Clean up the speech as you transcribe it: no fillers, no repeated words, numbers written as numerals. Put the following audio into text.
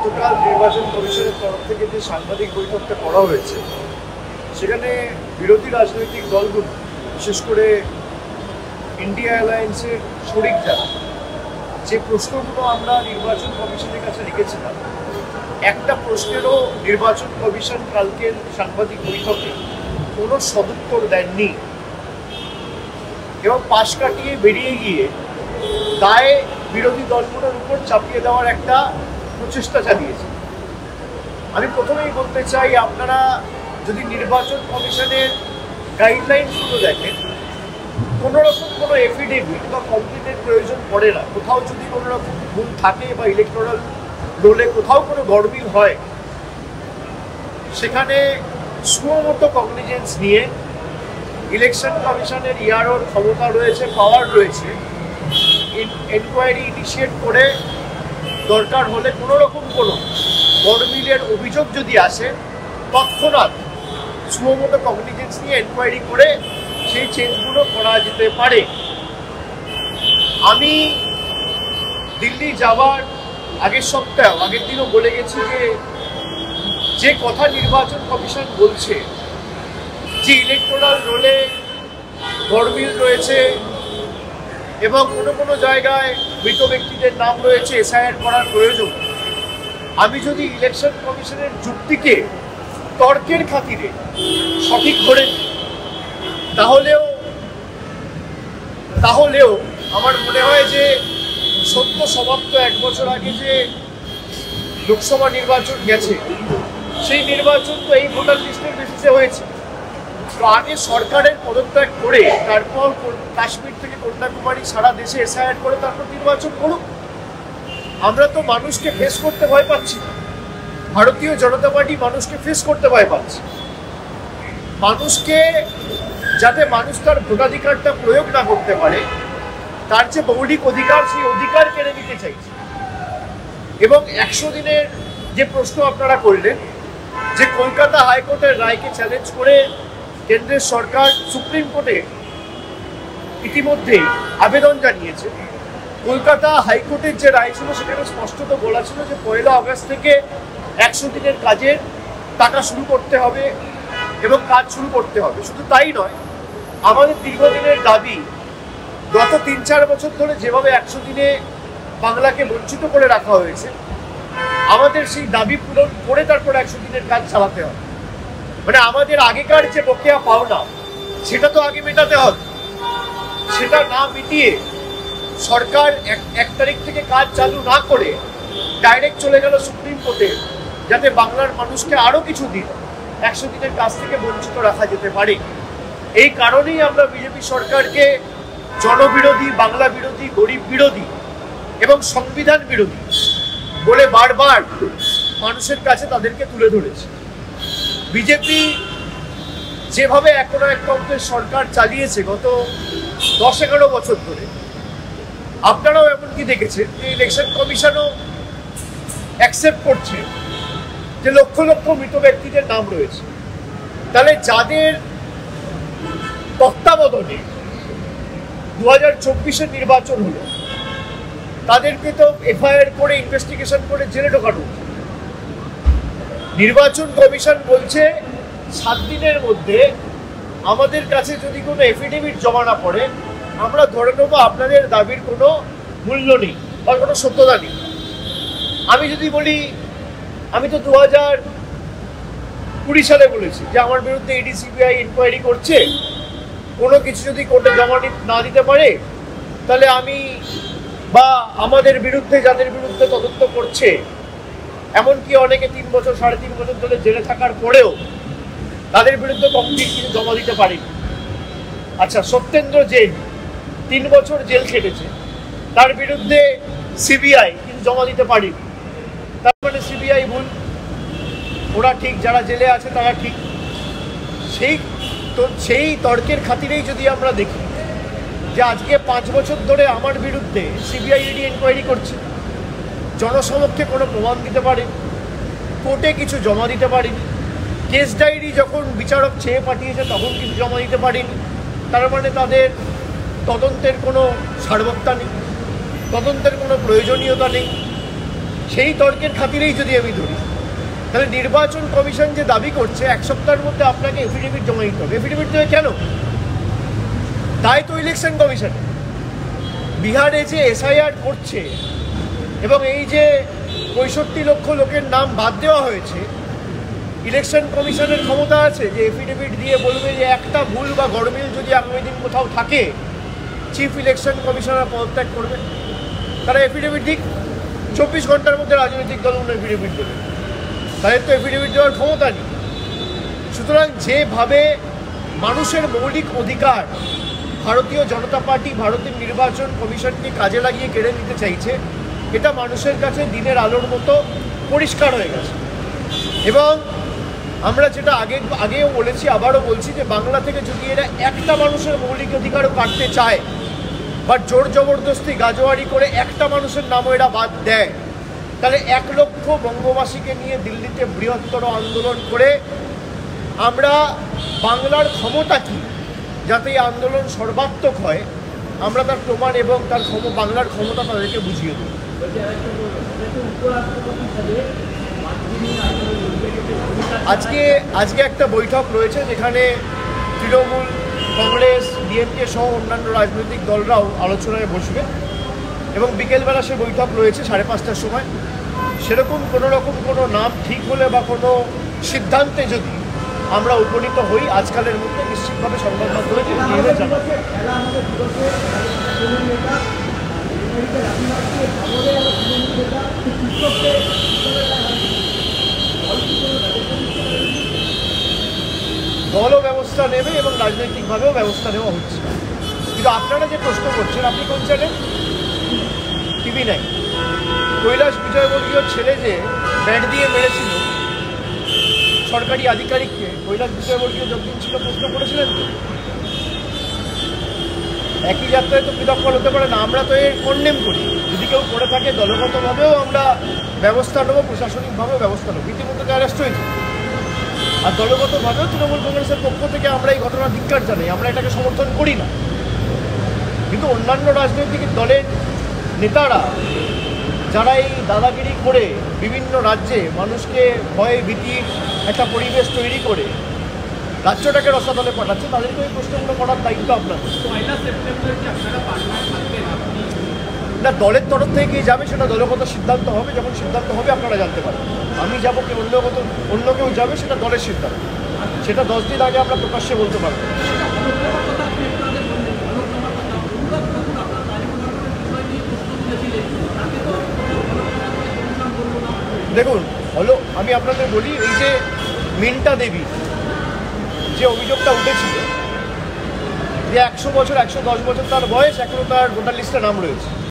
গতকাল নির্বাচন কমিশনের তরফ থেকে যে সাংবাদিক বৈঠকটা করা হয়েছে সেখানে বিরোধী রাজনৈতিক দলগুলো, বিশেষ করে ইন্ডিয়া অ্যালায়েন্সের শরিক যারা, যে প্রশ্নগুলো আমরা নির্বাচন কমিশনের কাছে রেখেছিলাম, একটা প্রশ্নেরও নির্বাচন কমিশন কালকের সাংবাদিক বৈঠকে কোনো সদুত্তর দেননি এবং পাশ কাটিয়ে বেরিয়ে গিয়ে দায় বিরোধী দলগুলোর উপর চাপিয়ে দেওয়ার একটা প্রচেষ্টা চালিয়েছে। আমি প্রথমেই বলতে চাই, আপনারা যদি নির্বাচন কমিশনের গাইডলাইনগুলো দেখেন, কোনো রকম কোনো এফিডেভিট বা কমপ্লেনের প্রয়োজন পড়ে না। কোথাও যদি কোনো রকম ভুল থাকে বা ইলেকটোরাল রোলে কোথাও কোনো গড়মিল হয়, সেখানে সুমোটো কগনিজেন্স নিয়ে ইলেকশন কমিশনের ইয়ারোর ক্ষমতা রয়েছে, পাওয়ার রয়েছে, এনকোয়ারি ইনিশিয়েট করে দরকার হলে কোনো রকম কোনো গড়মিলের অভিযোগ যদি আসে, তৎক্ষণাৎ সুমোটো কগনিজেন্স নিয়ে এনকোয়ারি করে সেই চেঞ্জগুলো করা যেতে পারে। আমি দিল্লি যাওয়ার আগের দিনও বলে গেছি যে কথা নির্বাচন কমিশন বলছে যে ইলেকটোরাল রোলে গড়মিল রয়েছে এবং কোনো জায়গায় মৃত ব্যক্তিদের নাম রয়েছে, এসআইআর করার প্রয়োজন। আমি যদি ইলেকশন কমিশনের যুক্তিকে তর্কের খাতিরে সঠিক ধরে নিই, তাহলেও আমার মনে হয় যে সদ্য সমাপ্ত 1 বছর আগে যে লোকসভা নির্বাচন গেছে, সেই নির্বাচন তো এই ভোটার লিস্টের বেসিসে হয়েছে। তো আগে সরকারের পদত্যাগ করে তারপর কাশ্মীর থেকে কন্যাকুমারী সারা দেশে এসআইআর করে তারপর নির্বাচন করুক। আমরা তো মানুষকে ফেস করতে ভয় পাচ্ছি না। ভারতীয় জনতা পার্টি মানুষকে ফেস করতে ভয় পাচ্ছে। যাতে মানুষ তার ভোটাধিকারটা প্রয়োগ না করতে পারে, তার যে মৌলিক অধিকার, সেই অধিকার কেড়ে নিতে চাইছে। এবং 100 দিনের যে প্রশ্ন আপনারা করলেন, যে কলকাতা হাইকোর্টের রায়কে চ্যালেঞ্জ করে কেন্দ্রের সরকার সুপ্রিম কোর্টে ইতিমধ্যেই আবেদন জানিয়েছে। কলকাতা হাইকোর্টের যে রায় ছিল সেখানে স্পষ্টত বলা ছিল যে 1 আগস্ট থেকে 100 দিনের কাজের টাকা শুরু করতে হবে এবং কাজ শুরু করতে হবে। শুধু তাই নয়, আমাদের দীর্ঘদিনের দাবি, গত 3-4 বছর ধরে যেভাবে 100 দিনে বাংলাকে বঞ্চিত করে রাখা হয়েছে, আমাদের সেই দাবি পূরণ করে তারপর 100 দিনের কাজ চালাতে হবে। মানে আমাদের আগেকার যে বকেয়া পাওনা, সেটা তো আগে মেটাতে হবে। সেটা না মিটিয়ে সরকার 1 তারিখ থেকে কাজ চালু না করে ডাইরেক্ট চলে গেল সুপ্রিম কোর্টে, যাতে বাংলার মানুষকে আরো কিছু দিন 100 দিনের কাজ থেকে বঞ্চিত রাখা যেতে পারে। এই কারণেই আমরা বিজেপি সরকারকে জনবিরোধী, বাংলা বিরোধী, গরিব বিরোধী এবং সংবিধান বিরোধী বলে বারবার মানুষের কাছে তাদেরকে তুলে ধরেছি। বিজেপি যেভাবে এখনো এক তন্ত্রের সরকার চালিয়েছে গত 10-11 বছর ধরে, আপনারাও এমনকি দেখেছেন যে ইলেকশন কমিশনও অ্যাকসেপ্ট করছে যে লক্ষ লক্ষ মৃত ব্যক্তিদের নাম রয়েছে। তাহলে যাদের তত্ত্বাবধানে 2024-এর নির্বাচন হলো, তাদেরকে তো এফআইআর করে ইনভেস্টিগেশন করে জেলে ঢোকানো। নির্বাচন কমিশন বলছে 7 দিনের মধ্যে আমাদের কাছে যদি কোনো এফিডেভিট জমা না পড়ে, আমরা ধরে নেবো আপনাদের দাবির কোনো মূল্য নেই বা কোনো সত্যতা নেই। আমি যদি বলি, আমি তো 2020 সালে বলেছি যে আমার বিরুদ্ধে ইডি সিবিআই ইনকোয়ারি করছে, কোনো কিছু যদি কোর্টে জমা না দিতে পারে, তাহলে আমি বা আমাদের বিরুদ্ধে যাদের বিরুদ্ধে তদন্ত করছে, এমনকি অনেকে 3 বছর 3.5 বছর ধরে জেলে থাকার পরেও তাদের বিরুদ্ধে কমপ্লিট কিছু জমা দিতে পারেনি। আচ্ছা, সত্যেন্দ্র জৈন 3 বছর জেল খেটেছে, তার বিরুদ্ধে সিবিআই কিন্তু জমা দিতে পারেনি। তার মানে সিবিআই ভুল, ওরা ঠিক, যারা জেলে আছে তারা ঠিক। সেই তর্কের খাতিরেই যদি আমরা দেখি যে আজকে 5 বছর ধরে আমার বিরুদ্ধে সিবিআই ইডি এনকোয়ারি করছে, জনসমক্ষে কোনো প্রমাণ দিতে পারে, কোর্টে কিছু জমা দিতে পারেনি, কেস ডায়েরি যখন বিচারক চেয়ে পাঠিয়েছে তখন কিছু জমা দিতে পারেনি। তার মানে তাদের তদন্তের কোনো সার্বত্তা নেই, তদন্তের কোনো প্রয়োজনীয়তা নেই। সেই তর্কের খাতিরেই যদি আমি ধরি, তাহলে নির্বাচন কমিশন যে দাবি করছে 1 সপ্তাহের মধ্যে আপনাকে এফিডেভিট জমা দিতে হবে, এফিডেভিট দেবে কেন? তাই তো ইলেকশন কমিশনে বিহারে যে এসআইআর করছে এবং এই যে 65 লক্ষ লোকের নাম বাদ দেওয়া হয়েছে, ইলেকশন কমিশনের ক্ষমতা আছে যে এফিডেভিট দিয়ে বলবে যে একটা ভুল বা গরমিল যদি আগামী দিন কোথাও থাকে চিফ ইলেকশন কমিশনার পদত্যাগ করবে। তারা এফিডেভিট দিক, 24 ঘন্টার মধ্যে রাজনৈতিক দলগুলো এফিডেভিট দেবে, তাদের তো এফিডেভিট দেওয়ার ক্ষমতা নেই। সুতরাং যেভাবে মানুষের মৌলিক অধিকার ভারতীয় জনতা পার্টি ভারতের নির্বাচন কমিশনকে কাজে লাগিয়ে কেড়ে নিতে চাইছে, এটা মানুষের কাছে দিনের আলোর মতো পরিষ্কার হয়ে গেছে। এবং আমরা যেটা আগেও বলেছি, আবারও বলছি যে বাংলা থেকে যদি এরা একটা মানুষের মৌলিক অধিকারও কাটতে চায় বা জোর জবরদস্তি গাজোয়ারি করে একটা মানুষের নামও এরা বাদ দেয়, তাহলে 1 লক্ষ বঙ্গবাসীকে নিয়ে দিল্লিতে বৃহত্তর আন্দোলন করে আমরা বাংলার ক্ষমতা কী, যাতে এই আন্দোলন সর্বাত্মক হয়, আমরা তার প্রমাণ এবং তার বাংলার ক্ষমতা তাদেরকে বুঝিয়ে দেব। আজকে একটা বৈঠক রয়েছে যেখানে তৃণমূল, কংগ্রেস, ডিএমকে সহ অন্যান্য রাজনৈতিক দলরাও আলোচনায় বসবে এবং বিকেলবেলা সে বৈঠক রয়েছে 5:30টার সময়। সেরকম কোনো নাম ঠিক হলে বা কোনো সিদ্ধান্তে যদি আমরা উপনীত হই আজকালের মধ্যে নিশ্চিতভাবে সংবাদ মাধ্যমে দলও ব্যবস্থা নেবে এবং রাজনৈতিকভাবেও ব্যবস্থা নেওয়া হচ্ছে। কিন্তু আপনারা যে প্রশ্ন করছেন, আপনি কোন চ্যানেল? TV9। কৈলাস বিজয়বর্গীয় ছেলে যে ব্যাট দিয়ে মেরেছিল সরকারি আধিকারিককে, কৈলাস বিজয়বর্গীয় যতদিন ছিল প্রশ্ন করেছিলেন তো? একই যাত্রায় তো পৃথক ফল হতে পারে না। আমরা তো এর কন্ডেম করি, যদি কেউ করে থাকে দলগতভাবেও আমরা ব্যবস্থা নেবো, প্রশাসনিকভাবেও ব্যবস্থা নেবো। ইতিমধ্যে অ্যারেস্ট হয়েছে। আর দলগতভাবেও তৃণমূল কংগ্রেসের পক্ষ থেকে আমরা এই ঘটনার ধিক্কার জানাই, আমরা এটাকে সমর্থন করি না। কিন্তু অন্যান্য রাজনৈতিক দলের নেতারা যারা এই দাদাগিরি করে বিভিন্ন রাজ্যে মানুষকে ভয় ভীতির একটা পরিবেশ তৈরি করে রাজ্যটাকে রসাতলে পাঠাচ্ছে, তাদেরকে এই প্রশ্নগুলো করার দায়িত্ব আপনাদের। না, দলের তরফ থেকে কে যাবে সেটা দলগত সিদ্ধান্ত হবে, যখন সিদ্ধান্ত হবে আপনারা জানতে পারবেন। আমি যাবো কি অন্য কেউ যাবে সেটা দলের সিদ্ধান্ত, সেটা 10 দিন আগে আমরা প্রকাশ্যে বলতে পারবো। দেখুন আমি আপনাদের বলি, এই যে মিন্টা দেবী যে অভিযোগটা উঠেছিল যে 100 বছর 110 বছর তার বয়স, এখনো তার ভোটার লিস্টে নাম রয়েছে,